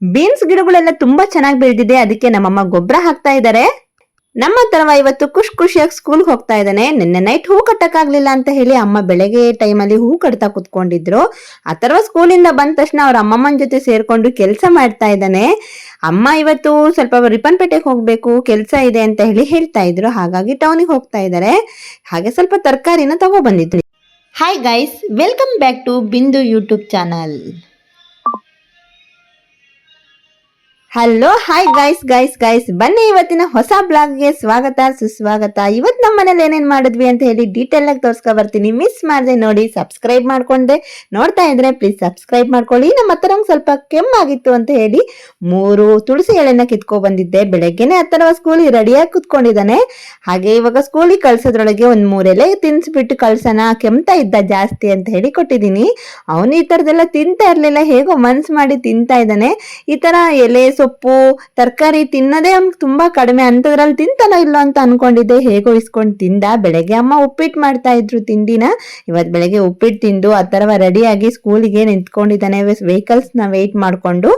Beans ಗಿಡಗಳೆಲ್ಲ ತುಂಬಾ ಚೆನ್ನಾಗಿ ಬೆಳೆದಿದೆ. ಅದಕ್ಕೆ ನಮ್ಮಮ್ಮ ಗೊಬ್ಬರ ಹಾಕ್ತಾ ಇದ್ದಾರೆ. ನಮ್ಮ ತರವ ಇವತ್ತು ಖುಷಿಯಾಗಿ ಸ್ಕೂಲ್ಗೆ ಹೋಗ್ತಾ ಇದ್ದಾನೆ. ನಿನ್ನೆ ನೈಟ್ ಹೂ ಕಟ್ಟಕ್ಕಾಗ್ಲಿಲ್ಲ ಅಂತ ಹೇಳಿ ಅಮ್ಮ ಬೆಳಗ್ಗೆ ಟೈಮಲ್ಲಿ ಹೂ ಕಟ್ತಾ ಕುತ್ಕೊಂಡಿದ್ರು. ಆ ತರವ ಸ್ಕೂಲಿಂದ ಬಂದ ತಕ್ಷಣ ಅವ್ರ ಅಮ್ಮಮ್ಮನ ಜೊತೆ ಸೇರ್ಕೊಂಡು ಕೆಲಸ ಮಾಡ್ತಾ ಇದ್ದಾನೆ. ಅಮ್ಮ ಇವತ್ತು ಸ್ವಲ್ಪ ರಿಪ್ಪನ್ಪೇಟೆಗೆ ಹೋಗ್ಬೇಕು, ಕೆಲಸ ಇದೆ ಅಂತ ಹೇಳಿ ಹೇಳ್ತಾ ಇದ್ರು. ಹಾಗಾಗಿ ಟೌನಿಗೆ ಹೋಗ್ತಾ ಇದ್ದಾರೆ. ಹಾಗೆ ಸ್ವಲ್ಪ ತರಕಾರಿನ ತಗೋ ಬಂದಿದ್ರು. Hi guys, welcome back to Bindu YouTube channel. Hello hi guys ಬನ್ನಿ, ಇವತ್ತಿನ ಹೊಸ ಬ್ಲಾಗ್ಗೆ ಸ್ವಾಗತ ಸುಸ್ವಾಗತ. ಇವತ್ತು ನಮ್ಮ ಮನೇಲಿ ಏನೇನ್ ಮಾಡಿದ್ವಿ ಅಂತ ಹೇಳಿ ಡೀಟೇಲ್ ಆಗಿ ತೋರಿಸ್ಕೊ ಬರ್ತೀನಿ. ಮಿಸ್ ಮಾಡದೆ ನೋಡಿ, ಸಬ್ಸ್ಕ್ರೈಬ್ ಮಾಡ್ಕೊಂಡೆ ನೋಡ್ತಾ ಇದ್ರೆ ಪ್ಲೀಸ್ ಸಬ್ಸ್ಕ್ರೈಬ್ ಮಾಡ್ಕೊಳ್ಳಿ. ನಮ್ಮ ಹತ್ರ ಸ್ವಲ್ಪ ಕೆಮ್ಮಾಗಿತ್ತು ಅಂತ ಹೇಳಿ 3 ತುಳಸಿ ಎಳೆನ ಕಿತ್ಕೊ ಬಂದಿದ್ದೆ. ಬೆಳಗ್ಗೆನೆ ಹತ್ತರವ ಸ್ಕೂಲಿಗೆ ರೆಡಿಯಾಗಿ ಕುತ್ಕೊಂಡಿದ್ದಾನೆ. ಹಾಗೆ ಇವಾಗ ಸ್ಕೂಲಿಗೆ ಕಳ್ಸೋದ್ರೊಳಗೆ 1-3 ಎಲೆ ತಿನ್ಸ್ಬಿಟ್ಟು ಕಳ್ಸೋಣ, ಕೆಮ್ತಾ ಇದ್ದ ಜಾಸ್ತಿ ಅಂತ ಹೇಳಿ ಕೊಟ್ಟಿದ್ದೀನಿ. ಅವನು ಈ ತರದೆಲ್ಲ ತಿಂತಾ ಇರ್ಲಿಲ್ಲ, ಹೇಗೋ ಮನ್ಸ್ ಮಾಡಿ ತಿಂತಾ ಇದ್ದಾನೆ. ಈ ತರ ಎಲೆ ಸೊಪ್ಪು ತರಕಾರಿ ತಿನ್ನೋದೇ ಅವ್ನಿಗೆ ತುಂಬಾ ಕಡಿಮೆ. ಅಂತದ್ರಲ್ಲಿ ತಿಂತಾನೋ ಇಲ್ಲೋ ಅಂತ ಅನ್ಕೊಂಡಿದ್ದೆ, ಹೇಗೋ ಇಸ್ಕೊಂಡು ತಿಂದ. ಬೆಳಗ್ಗೆ ಅಮ್ಮ ಉಪ್ಪಿಟ್ಟು ಮಾಡ್ತಾ ಇದ್ರು ತಿಂಡಿನ. ಇವತ್ ಬೆಳಗ್ಗೆ ಉಪ್ಪಿಟ್ಟು ತಿಂದು ಆ ತರವ ರೆಡಿಯಾಗಿ ಸ್ಕೂಲಿಗೆ ನಿಂತ್ಕೊಂಡಿದ್ದಾನೆ. ವೆಹಿಕಲ್ಸ್ ನ ವೇಟ್ ಮಾಡ್ಕೊಂಡು.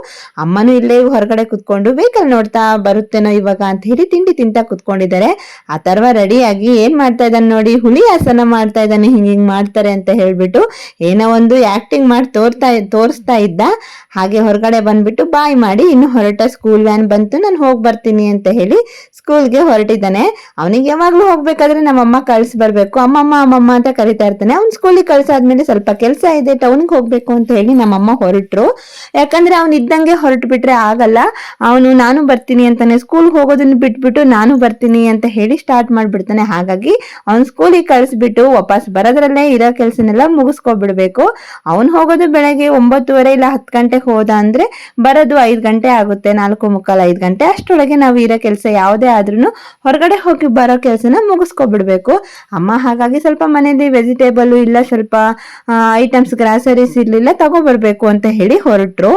ಅಮ್ಮನು ಇಲ್ಲೇ ಹೊರಗಡೆ ಕುತ್ಕೊಂಡು ವೆಹಿಕಲ್ ನೋಡ್ತಾ ಬರುತ್ತೇನೋ ಇವಾಗ ಅಂತ ಹೇಳಿ ತಿಂಡಿ ತಿಂತಾ ಕುತ್ಕೊಂಡಿದ್ದಾರೆ. ಆ ತರವ ರೆಡಿಯಾಗಿ ಏನ್ ಮಾಡ್ತಾ ಇದ್ದಾನೆ ನೋಡಿ, ಹುಲಿ ಆಸನ ಮಾಡ್ತಾ ಇದ್ದಾನೆ. ಹಿಂಗ್ ಮಾಡ್ತಾರೆ ಅಂತ ಹೇಳ್ಬಿಟ್ಟು ಏನೋ ಒಂದು ಆಕ್ಟಿಂಗ್ ಮಾಡಿ ತೋರಿಸ್ತಾ ಇದ್ದ. ಹಾಗೆ ಹೊರಗಡೆ ಬಂದ್ಬಿಟ್ಟು ಬಾಯ್ ಮಾಡಿ ಇನ್ನು ಸ್ಕೂಲ್ ವ್ಯಾನ್ ಬಂತು, ನಾನು ಹೋಗಿ ಬರ್ತೀನಿ ಅಂತ ಹೇಳಿ ಸ್ಕೂಲ್ಗೆ ಹೊರಟಿದ್ದಾನೆ. ಅವನಿಗೆ ಯಾವಾಗ್ಲೂ ಹೋಗ್ಬೇಕಾದ್ರೆ ನಮ್ಮಮ್ಮ ಕಳ್ಸಿ ಬರ್ಬೇಕು, ಅಮ್ಮಮ್ಮ ಅಂತ ಕರಿತಾ ಇರ್ತಾನೆ. ಅವ್ನ್ ಸ್ಕೂಲಿಗೆ ಕಳ್ಸಾದ್ಮೇಲೆ ಸ್ವಲ್ಪ ಕೆಲಸ ಇದೆ, ಟೌನ್ಗೆ ಹೋಗ್ಬೇಕು ಅಂತ ಹೇಳಿ ನಮ್ಮಮ್ಮ ಹೊರಟ್ರು. ಯಾಕಂದ್ರೆ ಅವ್ನು ಇದ್ದಂಗೆ ಹೊರಟು ಬಿಟ್ರೆ ಆಗಲ್ಲ. ಅವನು ನಾನು ಬರ್ತೀನಿ ಅಂತಾನೆ, ಸ್ಕೂಲ್ಗೆ ಹೋಗೋದನ್ನ ಬಿಟ್ಬಿಟ್ಟು ನಾನು ಬರ್ತೀನಿ ಅಂತ ಹೇಳಿ ಸ್ಟಾರ್ಟ್ ಮಾಡ್ಬಿಡ್ತಾನೆ. ಹಾಗಾಗಿ ಅವ್ನ್ ಸ್ಕೂಲಿಗೆ ಕಳ್ಸಿಬಿಟ್ಟು ವಾಪಸ್ ಬರೋದ್ರಲ್ಲೇ ಇರೋ ಕೆಲ್ಸನೆಲ್ಲ ಮುಗಿಸ್ಕೊಬಿಡ್ಬೇಕು. ಅವ್ನು ಹೋಗೋದು ಬೆಳಗ್ಗೆ 9:30 ಇಲ್ಲ 10 ಗಂಟೆಗೆ ಹೋದ ಅಂದ್ರೆ ಬರೋದು 5 ಗಂಟೆ ಆಗುತ್ತೆ, 4:45 5 ಗಂಟೆ. ಅಷ್ಟೊಳಗೆ ನಾವು ಇರೋ ಕೆಲಸ ಯಾವುದೇ ಆದ್ರೂ ಹೊರಗಡೆ ಹೋಗಿ ಬರೋ ಕೆಲಸನ ಮುಗಿಸ್ಕೊಬಿಡ್ಬೇಕು. ಅಮ್ಮ ಹಾಗಾಗಿ ಸ್ವಲ್ಪ ಮನೇಲಿ ವೆಜಿಟೇಬಲ್ ಇಲ್ಲ, ಸ್ವಲ್ಪ ಐಟಮ್ಸ್ ಗ್ರಾಸರೀಸ್ ಇರ್ಲಿಲ್ಲ, ತಗೋಬರ್ಬೇಕು ಅಂತ ಹೇಳಿ ಹೊರಟ್ರು.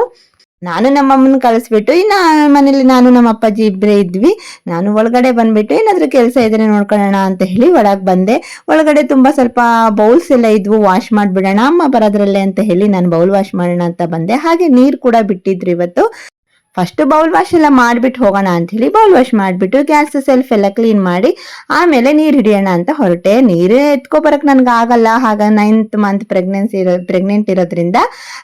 ನಾನು ನಮ್ಮಮ್ಮನ ಕಳಿಸ್ಬಿಟ್ಟು ಇನ್ನ ಮನೇಲಿ ನಾನು ನಮ್ಮ ಅಪ್ಪಾಜಿ ಇಬ್ಬರೇ ಇದ್ವಿ. ನಾನು ಒಳಗಡೆ ಬಂದ್ಬಿಟ್ಟು ಏನಾದ್ರೂ ಕೆಲಸ ಇದ್ರೆ ನೋಡ್ಕೊಳ್ಳೋಣ ಅಂತ ಹೇಳಿ ಒಳಗ್ ಬಂದೆ. ಒಳಗಡೆ ತುಂಬಾ ಸ್ವಲ್ಪ ಬೌಲ್ಸ್ ಎಲ್ಲ ಇದ್ವು, ವಾಶ್ ಮಾಡ್ಬಿಡೋಣ ಅಮ್ಮ ಬರೋದ್ರಲ್ಲೇ ಅಂತ ಹೇಳಿ ನಾನು ಬೌಲ್ ವಾಶ್ ಮಾಡೋಣ ಅಂತ ಬಂದೆ. ಹಾಗೆ ನೀರ್ ಕೂಡ ಬಿಟ್ಟಿದ್ರು ಇವತ್ತು. ಫಸ್ಟ್ ಬೌಲ್ ವಾಶ್ ಎಲ್ಲ ಮಾಡ್ಬಿಟ್ಟು ಹೋಗೋಣ ಅಂತ ಹೇಳಿ ಬೌಲ್ ವಾಶ್ ಮಾಡ್ಬಿಟ್ಟು ಗ್ಯಾಸ್ ಸೆಲ್ಫ್ ಎಲ್ಲ ಕ್ಲೀನ್ ಮಾಡಿ ಆಮೇಲೆ ನೀರ್ ಹಿಡಿಯೋಣ ಅಂತ ಹೊರಟೆ. ನೀರು ಎತ್ಕೊ ಬರಕ್ ನನ್ಗೆ ಆಗಲ್ಲ, ಹಾಗ 9th ಮಂತ್ ಪ್ರೆಗ್ನೆಂಟ್ ಇರೋದ್ರಿಂದ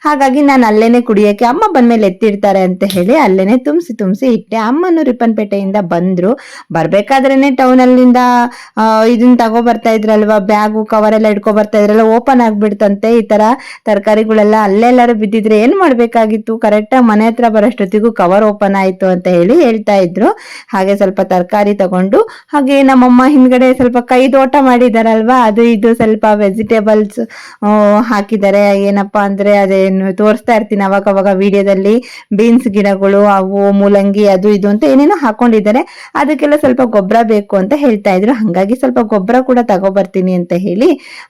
ಹಾಗಾಗಿ ನಾನು ಅಲ್ಲೇನೆ ಕುಡಿಯಕ್ಕೆ ಅಮ್ಮ ಬಂದ್ಮೇಲೆ ಎತ್ತಿಡ್ತಾರೆ ಅಂತ ಹೇಳಿ ಅಲ್ಲೇನೆ ತುಂಬಿಸಿ ಇಟ್ಟೆ. ಅಮ್ಮನು ರಿಪ್ಪನ್ಪೇಟೆಯಿಂದ ಬಂದ್ರು. ಬರ್ಬೇಕಾದ್ರೇನೆ ಟೌನ್ ಅಲ್ಲಿಂದ ಇದನ್ನ ತಗೋ ಬರ್ತಾ ಇದ್ರಲ್ವಾ, ಬ್ಯಾಗು ಕವರ್ ಎಲ್ಲ ಇಟ್ಕೊ ಬರ್ತಾ ಇದ್ರಲ್ಲ, ಓಪನ್ ಆಗ್ಬಿಡ್ತಂತೆ. ಈ ತರ ತರಕಾರಿಗಳೆಲ್ಲ ಅಲ್ಲೆಲ್ಲಾರು ಬಿದ್ದಿದ್ರೆ ಏನ್ ಮಾಡ್ಬೇಕಾಗಿತ್ತು, ಕರೆಕ್ಟ್ ಆಗಿ ಮನೆ ಹತ್ರ ಬರೋಷ್ಟೊತ್ತಿಗೂ ಕವರ್ ಓಪನ್ ಆಯ್ತು ಅಂತ ಹೇಳಿ ಹೇಳ್ತಾ ಇದ್ರು. ಹಾಗೆ ಸ್ವಲ್ಪ ತರಕಾರಿ ತಗೊಂಡು, ಹಾಗೆ ನಮ್ಮಮ್ಮ ಹಿಂದ್ಗಡೆ ಸ್ವಲ್ಪ ಕೈದೋಟ ಮಾಡಿದಾರಲ್ವಾ, ಅದು ಇದು ಸ್ವಲ್ಪ ವೆಜಿಟೇಬಲ್ಸ್ ಹಾಕಿದ್ದಾರೆ. ಏನಪ್ಪಾ ಅಂದ್ರೆ ಅದೇನು ತೋರಿಸ್ತಾ ಇರ್ತೀನಿ ಅವಾಗ ವಿಡಿಯೋದಲ್ಲಿ, ಬೀನ್ಸ್ ಗಿಡಗಳು, ಅವು ಮೂಲಂಗಿ ಅದು ಇದು ಅಂತ ಏನೇನೋ ಹಾಕೊಂಡಿದ್ದಾರೆ. ಅದಕ್ಕೆಲ್ಲ ಸ್ವಲ್ಪ ಗೊಬ್ಬರ ಬೇಕು ಅಂತ ಹೇಳ್ತಾ ಇದ್ರು. ಹಂಗಾಗಿ ಸ್ವಲ್ಪ ಗೊಬ್ಬರ ಕೂಡ ತಗೋಬರ್ತೀನಿ ಅಂತ ಹೇಳಿ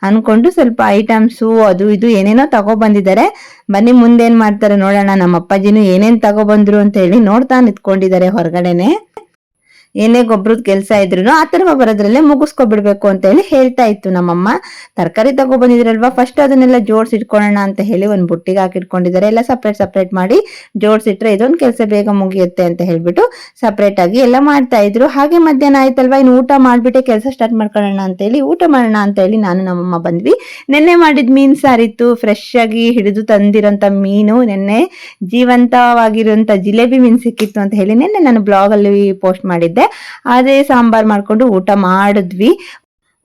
ಅನ್ಕೊಂಡು ಸ್ವಲ್ಪ ಐಟಮ್ಸು ಅದು ಇದು ಏನೇನೋ ತಗೊಬಂದಿದ್ದಾರೆ. ಬನ್ನಿ ಮುಂದೇನ್ ಮಾಡ್ತಾರೆ ನೋಡೋಣ. ನಮ್ಮ ಅಪ್ಪಾಜಿನೂ ಏನೇನ್ ತಗೊಬಂದ್ರು ಅಂತ ಹೇಳಿ ನೋಡ್ತಾ ನಿಂತ್ಕೊಂಡಿದ್ದಾರೆ ಹೊರಗಡೆನೆ. ಏನೇ ಗೊಬ್ಬರದ ಕೆಲಸ ಇದ್ರು ಆ ತರ ಬರೋದ್ರಲ್ಲೇ ಮುಗಿಸ್ಕೊಬಿಡ್ಬೇಕು ಅಂತ ಹೇಳಿ ಹೇಳ್ತಾ ಇತ್ತು ನಮ್ಮಮ್ಮ. ತರಕಾರಿ ತಗೋ ಬಂದಿದ್ರಲ್ವಾ, ಫಸ್ಟ್ ಅದನ್ನೆಲ್ಲ ಜೋಡಿಸಿಟ್ಕೊಳ್ಳೋಣ ಅಂತ ಹೇಳಿ ಒಂದ್ ಬುಟ್ಟಿಗೆ ಹಾಕಿಟ್ಕೊಂಡಿದ್ದಾರೆ. ಎಲ್ಲ ಸಪ್ರೇಟ್ ಮಾಡಿ ಜೋಡಿಸಿಟ್ರೆ ಇದೊಂದು ಕೆಲಸ ಬೇಗ ಮುಗಿಯುತ್ತೆ ಅಂತ ಹೇಳ್ಬಿಟ್ಟು ಸಪ್ರೇಟ್ ಆಗಿ ಎಲ್ಲ ಮಾಡ್ತಾ ಇದ್ರು. ಹಾಗೆ ಮಧ್ಯಾಹ್ನ ಆಯ್ತಲ್ವಾ, ಇನ್ನು ಊಟ ಮಾಡ್ಬಿಟ್ಟೆ ಕೆಲಸ ಸ್ಟಾರ್ಟ್ ಮಾಡ್ಕೊಳ್ಳೋಣ ಅಂತ ಹೇಳಿ ಊಟ ಮಾಡೋಣ ಅಂತ ಹೇಳಿ ನಾನು ನಮ್ಮಮ್ಮ ಬಂದ್ವಿ. ನೆನ್ನೆ ಮಾಡಿದ್ ಮೀನ್ ಸಾರಿತ್ತು, ಫ್ರೆಶ್ ಆಗಿ ಹಿಡಿದು ತಂದಿರೋಂತ ಮೀನು. ನೆನ್ನೆ ಜೀವಂತವಾಗಿರುವಂತ ಜಿಲೇಬಿ ಮೀನ್ ಸಿಕ್ಕಿತ್ತು ಅಂತ ಹೇಳಿ ನೆನ್ನೆ ನಾನು ಬ್ಲಾಗ್ ಅಲ್ಲಿ ಪೋಸ್ಟ್ ಮಾಡಿದ್ದೆ. ಅದೇ ಸಾಂಬಾರ್ ಮಾಡ್ಕೊಂಡು ಊಟ ಮಾಡಿದ್ವಿ.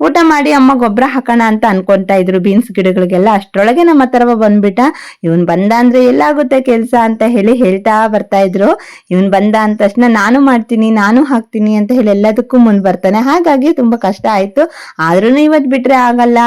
ಊಟ ಮಾಡಿ ಅಮ್ಮ ಗೊಬ್ಬರ ಹಾಕೋಣ ಅಂತ ಅನ್ಕೊಂತಾ ಇದ್ರು ಬೀನ್ಸ್ ಗಿಡಗಳಿಗೆಲ್ಲ. ಅಷ್ಟ್ರೊಳಗೆ ನಮ್ಮ ಹತ್ರ ಬಂದ್ಬಿಟ್ಟ. ಇವನ್ ಬಂದ ಅಂದ್ರೆ ಎಲ್ಲಾಗುತ್ತೆ ಕೆಲ್ಸ ಅಂತ ಹೇಳಿ ಹೇಳ್ತಾ ಬರ್ತಾ ಇದ್ರು. ಇವನ್ ಬಂದ ಅಂದ ತಕ್ಷಣ ನಾನು ಮಾಡ್ತೀನಿ, ನಾನು ಹಾಕ್ತೀನಿ ಅಂತ ಹೇಳಿ ಎಲ್ಲದಕ್ಕೂ ಮುಂದ್ ಬರ್ತಾನೆ. ಹಾಗಾಗಿ ತುಂಬಾ ಕಷ್ಟ ಆಯ್ತು. ಆದ್ರೂ ಇವತ್ ಬಿಟ್ರೆ ಆಗಲ್ಲ,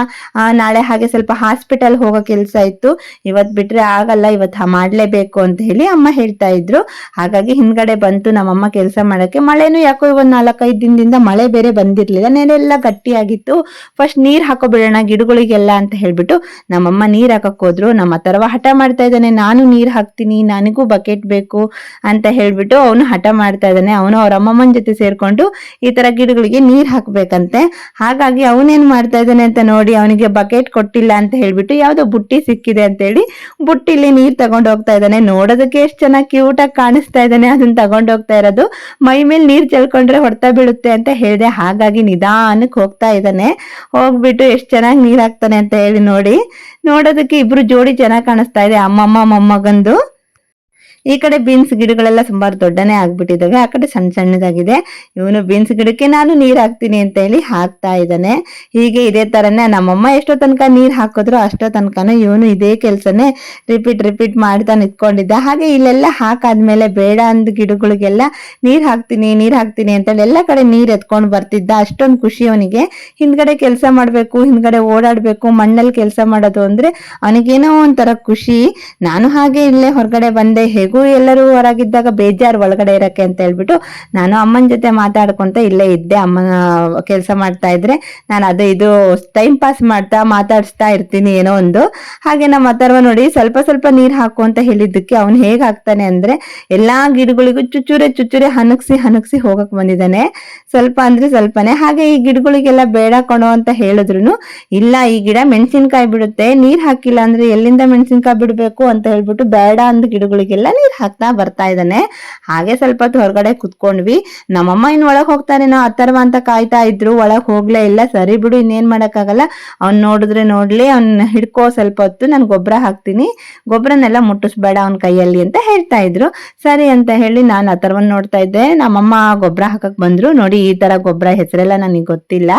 ನಾಳೆ ಹಾಗೆ ಸ್ವಲ್ಪ ಹಾಸ್ಪಿಟಲ್ ಹೋಗೋ ಕೆಲ್ಸ ಇತ್ತು, ಇವತ್ ಬಿಟ್ರೆ ಆಗಲ್ಲ, ಇವತ್ ಮಾಡ್ಲೇಬೇಕು ಅಂತ ಹೇಳಿ ಅಮ್ಮ ಹೇಳ್ತಾ ಇದ್ರು. ಹಾಗಾಗಿ ಹಿಂದ್ಗಡೆ ಬಂತು ನಮ್ಮಮ್ಮ ಕೆಲ್ಸ ಮಾಡಕ್ಕೆ. ಮಳೆನೂ ಯಾಕೋ ಇವನ್ 4-5 ದಿನದಿಂದ ಮಳೆ ಬೇರೆ ಬಂದಿರ್ಲಿಲ್ಲ, ನೆಲೆಲ್ಲ ಗಟ್ಟಿಯಾಗಿತ್ತು. ಆಗಿತ್ತು. ಫಸ್ಟ್ ನೀರ್ ಹಾಕೋಬಿಡೋಣ ಗಿಡಗಳಿಗೆಲ್ಲ ಅಂತ ಹೇಳ್ಬಿಟ್ಟು ನಮ್ಮಮ್ಮ ನೀರ್ ಹಾಕಕ್ ಹೋದ್ರು. ನಮ್ಮ ಅಥರ್ವ ಹಠ ಮಾಡ್ತಾ ಇದ್ದಾನೆ, ನಾನು ನೀರ್ ಹಾಕ್ತೀನಿ, ನನಗೂ ಬಕೆಟ್ ಬೇಕು ಅಂತ ಹೇಳ್ಬಿಟ್ಟು ಅವನು ಹಠ ಮಾಡ್ತಾ ಇದ್ದಾನೆ. ಅವನು ಅವ್ರ ಅಮ್ಮಮ್ಮನ ಜೊತೆ ಸೇರ್ಕೊಂಡು ಈ ತರ ಗಿಡಗಳಿಗೆ ನೀರ್ ಹಾಕ್ಬೇಕಂತೆ. ಹಾಗಾಗಿ ಅವನೇನ್ ಮಾಡ್ತಾ ಇದ್ದಾನೆ ಅಂತ ನೋಡಿ ಅವನಿಗೆ ಬಕೆಟ್ ಕೊಟ್ಟಿಲ್ಲ ಅಂತ ಹೇಳ್ಬಿಟ್ಟು ಯಾವ್ದೋ ಬುಟ್ಟಿ ಸಿಕ್ಕಿದೆ ಅಂತ ಹೇಳಿ ಬುಟ್ಟಿಲಿ ನೀರ್ ತಗೊಂಡ್ ಹೋಗ್ತಾ ಇದ್ದಾನೆ. ನೋಡೋದಕ್ಕೆ ಎಷ್ಟು ಚೆನ್ನಾಗಿ ಕ್ಯೂಟ್ ಆಗಿ ಕಾಣಿಸ್ತಾ ಇದ್ದಾನೆ. ಅದನ್ನ ತಗೊಂಡ್ ಹೋಗ್ತಾ ಇರೋದು ಮೈ ಮೇಲೆ ನೀರ್ ಚೆಲ್ಕೊಂಡ್ರೆ ಹೊಡ್ತಾ ಬೀಳುತ್ತೆ ಅಂತ ಹೇಳಿದೆ. ಹಾಗಾಗಿ ನಿಧಾನಕ್ಕೆ ಹೋಗ್ತಾ ಇದ್ದಾನೆ. ಹೋಗ್ಬಿಟ್ಟು ಎಷ್ಟು ಚೆನ್ನಾಗಿ ನೀರ್ ಹಾಕ್ತಾನೆ ಅಂತ ಹೇಳಿ ನೋಡಿ. ನೋಡೋದಕ್ಕೆ ಇಬ್ರು ಜೋಡಿ ಚೆನ್ನಾಗಿ ಕಾಣಿಸ್ತಾ ಇದೆ, ಅಮ್ಮಮ್ಮ ಮೊಮ್ಮಗಂದು. ಈ ಕಡೆ ಬೀನ್ಸ್ ಗಿಡಗಳೆಲ್ಲ ಸುಮಾರು ದೊಡ್ಡನೇ ಆಗ್ಬಿಟ್ಟಿದಾವೆ, ಆ ಕಡೆ ಸಣ್ಣ ಸಣ್ಣದಾಗಿದೆ. ಇವನು ಬೀನ್ಸ್ ಗಿಡಕ್ಕೆ ನಾನು ನೀರ್ ಹಾಕ್ತೀನಿ ಅಂತ ಹೇಳಿ ಹಾಕ್ತಾ ಇದ್ದಾನೆ. ಹೀಗೆ ಇದೇ ತರನೇ ನಮ್ಮಮ್ಮ ಎಷ್ಟೋ ತನಕ ನೀರ್ ಹಾಕಿದ್ರು ಅಷ್ಟೋ ತನಕನೂ ಇವನು ಇದೇ ಕೆಲ್ಸನೇ ರಿಪೀಟ್ ಮಾಡ್ತಾ ನಿಂತ್ಕೊಂಡಿದ್ದ. ಹಾಗೆ ಇಲ್ಲೆಲ್ಲ ಹಾಕಾದ್ಮೇಲೆ ಬೇಡ ಅಂದ ಗಿಡಗಳಿಗೆಲ್ಲ ನೀರ್ ಹಾಕ್ತೀನಿ ಅಂತೇಳಿ ಎಲ್ಲ ಕಡೆ ನೀರ್ ಎತ್ಕೊಂಡ್ ಬರ್ತಿದ್ದ. ಅಷ್ಟೊಂದು ಖುಷಿ ಅವನಿಗೆ. ಹಿಂದ್ಗಡೆ ಕೆಲಸ ಮಾಡ್ಬೇಕು, ಹಿಂದ್ಗಡೆ ಓಡಾಡ್ಬೇಕು, ಮಣ್ಣಲ್ಲಿ ಕೆಲಸ ಮಾಡೋದು ಅಂದ್ರೆ ಅವನಿಗೇನೋ ಒಂಥರ ಖುಷಿ. ನಾನು ಹಾಗೆ ಇಲ್ಲೇ ಹೊರಗಡೆ ಬಂದೆ. ಎಲ್ಲರೂ ಹೊರಗಿದ್ದಾಗ ಬೇಜಾರು ಒಳಗಡೆ ಇರಕ್ಕೆ ಅಂತ ಹೇಳ್ಬಿಟ್ಟು ನಾನು ಅಮ್ಮನ ಜೊತೆ ಮಾತಾಡ್ಕೊಂತ ಇಲ್ಲೇ ಇದ್ದೆ. ಅಮ್ಮನ ಕೆಲಸ ಮಾಡ್ತಾ ಇದ್ರೆ ನಾನು ಅದು ಇದು ಟೈಮ್ ಪಾಸ್ ಮಾಡ್ತಾ ಮಾತಾಡಿಸ್ತಾ ಇರ್ತೀನಿ ಏನೋ ಒಂದು. ಹಾಗೆ ನಮ್ಮ ಅಥರ್ವ ನೋಡಿ ಸ್ವಲ್ಪ ನೀರ್ ಹಾಕು ಅಂತ ಹೇಳಿದ್ದಕ್ಕೆ ಅವ್ನು ಹೇಗ್ ಹಾಕ್ತಾನೆ ಅಂದ್ರೆ ಎಲ್ಲಾ ಗಿಡಗಳಿಗೂ ಚುಚ್ಚುರೆ ಹನಕ್ಸಿ ಹೋಗಕ್ ಬಂದಿದ್ದಾನೆ. ಸ್ವಲ್ಪ ಅಂದ್ರೆ ಸ್ವಲ್ಪನೇ. ಹಾಗೆ ಈ ಗಿಡಗಳಿಗೆಲ್ಲ ಬೇಡ ಕೊಣೋ ಅಂತ ಹೇಳಿದ್ರು ಇಲ್ಲ, ಈ ಗಿಡ ಮೆಣಸಿನ್ಕಾಯಿ ಬಿಡುತ್ತೆ, ನೀರ್ ಹಾಕಿಲ್ಲ ಅಂದ್ರೆ ಎಲ್ಲಿಂದ ಮೆಣಸಿನ್ಕಾಯಿ ಬಿಡ್ಬೇಕು ಅಂತ ಹೇಳ್ಬಿಟ್ಟು ಬೇಡ ಅಂದ ಗಿಡಗಳಿಗೆಲ್ಲ ನೀರ್ ಹಾಕ್ತಾ ಬರ್ತಾ ಇದ್ದಾನೆ. ಹಾಗೆ ಸ್ವಲ್ಪ ಹೊತ್ತು ಹೊರಗಡೆ ಕುತ್ಕೊಂಡ್ವಿ. ನಮ್ಮಮ್ಮ ಇನ್ ಒಳಗ್ ಹೋಗ್ತಾನೆ, ನಾವು ಅಥರ್ವ ಅಂತ ಕಾಯ್ತಾ ಇದ್ರು. ಒಳಗ್ ಹೋಗ್ಲೇ ಇಲ್ಲ. ಸರಿ ಬಿಡು, ಇನ್ನೇನ್ ಮಾಡಕ್ಕಾಗಲ್ಲ, ಅವ್ನ್ ನೋಡಿದ್ರೆ ನೋಡ್ಲಿ, ಅವ್ನ ಹಿಡ್ಕೋ ಸ್ವಲ್ಪ ಹೊತ್ತು, ನಾನು ಗೊಬ್ಬರ ಹಾಕ್ತೀನಿ, ಗೊಬ್ಬರನೆಲ್ಲ ಮುಟ್ಟಿಸ್ಬೇಡ ಅವ್ನ ಕೈಯಲ್ಲಿ ಅಂತ ಹೇಳ್ತಾ ಇದ್ರು. ಸರಿ ಅಂತ ಹೇಳಿ ನಾನು ಅಥರ್ವನ್ ನೋಡ್ತಾ ಇದ್ದೆ. ನಮ್ಮಮ್ಮ ಗೊಬ್ಬರ ಹಾಕಕ್ ಬಂದ್ರು. ನೋಡಿ ಈ ತರ ಗೊಬ್ಬರ ಹೆಸರೆಲ್ಲ ನನಗೆ ಗೊತ್ತಿಲ್ಲ.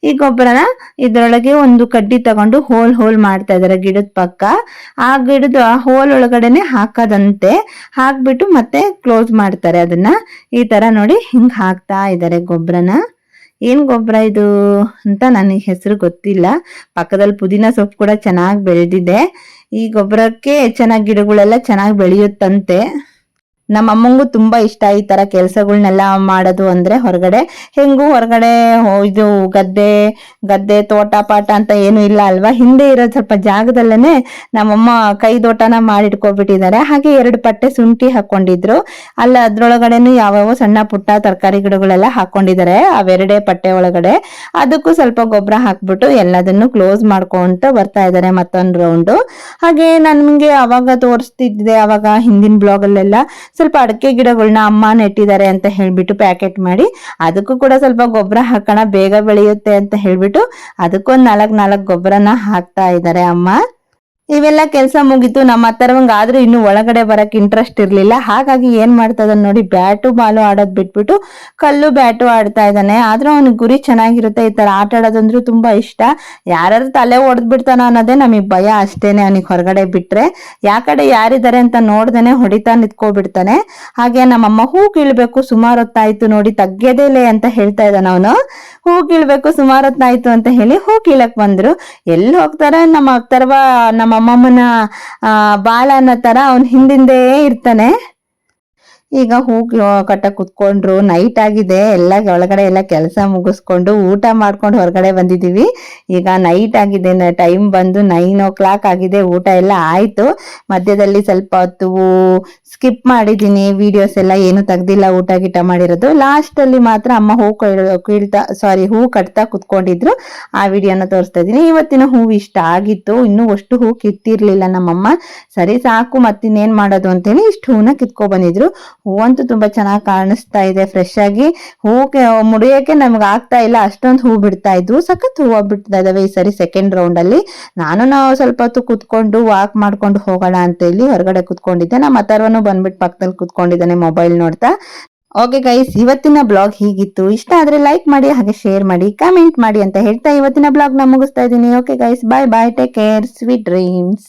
ಈ ಗೊಬ್ಬರನ ಇದ್ರೊಳಗೆ ಒಂದು ಕಡ್ಡಿ ತಗೊಂಡು ಹೋಲ್ ಮಾಡ್ತಾ ಇದಾರೆ ಗಿಡದ ಪಕ್ಕ. ಆ ಗಿಡದ ಹೋಲ್ ಒಳಗಡೆನೆ ಹಾಕದಂತೆ ಹಾಕ್ಬಿಟ್ಟು ಮತ್ತೆ ಕ್ಲೋಸ್ ಮಾಡ್ತಾರೆ ಅದನ್ನ. ಈ ತರ ನೋಡಿ ಹಿಂಗ್ ಹಾಕ್ತಾ ಇದಾರೆ ಗೊಬ್ಬರನ. ಏನ್ ಗೊಬ್ಬರ ಇದು ಅಂತ ನನಗೆ ಹೆಸರು ಗೊತ್ತಿಲ್ಲ. ಪಕ್ಕದಲ್ಲಿ ಪುದೀನ ಸೊಪ್ಪು ಕೂಡ ಚೆನ್ನಾಗಿ ಬೆಳೆದಿದೆ. ಈ ಗೊಬ್ಬರಕ್ಕೆ ಚೆನ್ನಾಗಿ ಗಿಡಗಳೆಲ್ಲ ಚೆನ್ನಾಗಿ ಬೆಳೆಯುತ್ತಂತೆ. ನಮ್ಮ ಅಮ್ಮಂಗೂ ತುಂಬಾ ಇಷ್ಟ ಈ ತರ ಕೆಲ್ಸಗಳನ್ನೆಲ್ಲ ಮಾಡೋದು ಅಂದ್ರೆ. ಹೊರಗಡೆ ಇದು ಗದ್ದೆ ತೋಟ ಪಾಟ ಅಂತ ಏನು ಇಲ್ಲ ಅಲ್ವಾ. ಹಿಂದೆ ಇರೋ ಸ್ವಲ್ಪ ಜಾಗದಲ್ಲೇನೆ ನಮ್ಮಮ್ಮ ಕೈದೋಟನ ಮಾಡಿಟ್ಕೊಬಿಟ್ಟಿದ್ದಾರೆ. ಹಾಗೆ 2 ಪಟ್ಟೆ ಶುಂಠಿ ಹಾಕೊಂಡಿದ್ರು. ಅದ್ರೊಳಗಡೆನು ಯಾವ್ಯಾವ ಸಣ್ಣ ಪುಟ್ಟ ತರಕಾರಿ ಗಿಡಗಳೆಲ್ಲ ಹಾಕೊಂಡಿದ್ದಾರೆ ಅವೆರಡೇ ಪಟ್ಟೆ ಒಳಗಡೆ. ಅದಕ್ಕೂ ಸ್ವಲ್ಪ ಗೊಬ್ಬರ ಹಾಕ್ಬಿಟ್ಟು ಎಲ್ಲದನ್ನು ಕ್ಲೋಸ್ ಮಾಡ್ಕೊಂತ ಬರ್ತಾ ಇದ್ದಾರೆ ಮತ್ತೊಂದು ರೌಂಡ್. ಹಾಗೆ ನನ್ಗೆ ಅವಾಗ ತೋರಿಸ್ತಿದ್ದೆ, ಅವಾಗ ಹಿಂದಿನ ಬ್ಲಾಗ್ ಅಲ್ಲೆಲ್ಲ ಸ್ವಲ್ಪ ಅಡಕೆ ಗಿಡಗಳನ್ನ ಅಮ್ಮ ನೆಟ್ಟಿದ್ದಾರೆ ಅಂತ ಹೇಳ್ಬಿಟ್ಟು ಪ್ಯಾಕೆಟ್ ಮಾಡಿ ಅದಕ್ಕೂ ಕೂಡ ಸ್ವಲ್ಪ ಗೊಬ್ಬರ ಹಾಕೋಣ ಬೇಗ ಬೆಳೆಯುತ್ತೆ ಅಂತ ಹೇಳ್ಬಿಟ್ಟು ಅದಕ್ಕೊಂದು 4 ಗೊಬ್ಬರನ ಹಾಕ್ತಾ ಇದ್ದಾರೆ ಅಮ್ಮ. ಇವೆಲ್ಲ ಕೆಲಸ ಮುಗಿತು. ನಮ್ಮ ಅಥರ್ವಂಗ್ ಆದ್ರೂ ಇನ್ನು ಒಳಗಡೆ ಬರಕ್ ಇಂಟ್ರೆಸ್ಟ್ ಇರ್ಲಿಲ್ಲ. ಹಾಗಾಗಿ ಏನ್ ಮಾಡ್ತಾ ಇದ್ದಾನೆ ನೋಡಿ, ಬ್ಯಾಟು ಬಾಲು ಆಡೋದ್ ಬಿಟ್ಬಿಟ್ಟು ಕಲ್ಲು ಬ್ಯಾಟು ಆಡ್ತಾ ಇದ್ದಾನೆ. ಆದ್ರೂ ಅವ್ನಿಗೆ ಗುರಿ ಚೆನ್ನಾಗಿರುತ್ತೆ. ಈ ತರ ಆಟ ಆಡೋದಂದ್ರೂ ತುಂಬಾ ಇಷ್ಟ. ಯಾರು ತಲೆ ಹೊಡೆದ್ ಬಿಡ್ತಾನ ಅನ್ನೋದೇ ನಮಗ್ ಭಯ ಅಷ್ಟೇನೆ. ಅವನಿಗೆ ಹೊರಗಡೆ ಬಿಟ್ರೆ ಯಾಕಡೆ ಯಾರಿದ್ದಾರೆ ಅಂತ ನೋಡ್ದೇನೆ ಹೊಡಿತಾ ನಿತ್ಕೋಬಿಡ್ತಾನೆ. ಹಾಗೆ ನಮ್ಮಮ್ಮ ಹೂ ಕೀಳ್ಬೇಕು ಸುಮಾರು ಹೊತ್ತಾಯ್ತು ನೋಡಿ, ತಗ್ಗೆದೇಲೆ ಅಂತ ಹೇಳ್ತಾ ಇದ್ದಾನ ಅವನು. ಹೂ ಕೀಳ್ಬೇಕು ಸುಮಾರು ಹೊತ್ತಾಯ್ತು ಅಂತ ಹೇಳಿ ಹೂ ಕೀಳಕ್ ಬಂದ್ರು. ಎಲ್ಲಿ ಹೋಗ್ತಾರೆ ನಮ್ಮ ಅಥರ್ವ ನಮ್ಮ ಅಮ್ಮಮ್ಮನ ಬಾಲ ಅನ್ನೋ ತರ ಅವನ್ ಹಿಂದಿಂದೇ ಇರ್ತಾನೆ. ಈಗ ಹೂ ಕಟ್ಟ ಕುತ್ಕೊಂಡ್ರು. ನೈಟ್ ಆಗಿದೆ. ಎಲ್ಲ ಒಳಗಡೆ ಎಲ್ಲ ಕೆಲಸ ಮುಗಿಸ್ಕೊಂಡು ಊಟ ಮಾಡ್ಕೊಂಡು ಹೊರಗಡೆ ಬಂದಿದೀವಿ. ಈಗ ನೈಟ್ ಆಗಿದೆ, ಟೈಮ್ ಬಂದು 9 o'clock ಆಗಿದೆ. ಊಟ ಎಲ್ಲ ಆಯ್ತು. ಮಧ್ಯದಲ್ಲಿ ಸ್ವಲ್ಪ ಹೊತ್ತು ಸ್ಕಿಪ್ ಮಾಡಿದೀನಿ. ವಿಡಿಯೋಸ್ ಎಲ್ಲ ಏನು ತೆಗ್ದಿಲ್ಲ, ಊಟ ಗೀಟ ಮಾಡಿರೋದು. ಲಾಸ್ಟ್ ಅಲ್ಲಿ ಮಾತ್ರ ಅಮ್ಮ ಹೂ ಕಟ್ತಾ ಕುತ್ಕೊಂಡಿದ್ರು. ಆ ವಿಡಿಯೋನ ತೋರಿಸ್ತಾ ಇದೀನಿ. ಇವತ್ತಿನ ಹೂ ಇಷ್ಟ ಆಗಿತ್ತು. ಇನ್ನೂ ಅಷ್ಟು ಹೂ ಕಿತ್ತಿರ್ಲಿಲ್ಲ ನಮ್ಮಮ್ಮ. ಸರಿ ಸಾಕು ಮತ್ತಿನ್ನೇನ್ ಮಾಡೋದು ಅಂತೇಳಿ ಇಷ್ಟು ಹೂನ ಕಿತ್ಕೊ ಬಂದಿದ್ರು. ಹೂವಂತೂ ತುಂಬಾ ಚೆನ್ನಾಗಿ ಕಾಣಿಸ್ತಾ ಇದೆ ಫ್ರೆಶ್ ಆಗಿ. ಮುಡಿಯೋಕೆ ನಮ್ಗೆ ಆಗ್ತಾ ಇಲ್ಲ, ಅಷ್ಟೊಂದು ಹೂ ಬಿಡ್ತಾ ಇದ್ವು. ಸಖತ್ ಹೂವು ಬಿಡ್ತಾ ಇದಾವೆ ಈ ಸರಿ ಸೆಕೆಂಡ್ ರೌಂಡ್ ಅಲ್ಲಿ. ನಾವು ಸ್ವಲ್ಪ ಹೊತ್ತು ಕುತ್ಕೊಂಡು ವಾಕ್ ಮಾಡ್ಕೊಂಡು ಹೋಗೋಣ ಅಂತ ಹೇಳಿ ಹೊರಗಡೆ ಕುತ್ಕೊಂಡಿದ್ದೆ. ನಮ್ಮ ಅಥರ್ವನು ಬಂದ್ಬಿಟ್ಟು ಪಕ್ಕದಲ್ಲಿ ಕುತ್ಕೊಂಡಿದ್ದಾನೆ ಮೊಬೈಲ್ ನೋಡ್ತಾ. ಓಕೆ ಗೈಸ್, ಇವತ್ತಿನ ಬ್ಲಾಗ್ ಹೀಗಿತ್ತು. ಇಷ್ಟ ಆದ್ರೆ ಲೈಕ್ ಮಾಡಿ, ಹಾಗೆ ಶೇರ್ ಮಾಡಿ, ಕಮೆಂಟ್ ಮಾಡಿ ಅಂತ ಹೇಳ್ತಾ ಇವತ್ತಿನ ಬ್ಲಾಗ್ ನ ಮುಗಿಸ್ತಾ ಇದ್ದೀನಿ. ಓಕೆ ಗೈಸ್, ಬಾಯ್ ಬಾಯ್, ಟೇಕ್ ಕೇರ್, ಸ್ವೀಟ್ ಡ್ರೀಮ್ಸ್.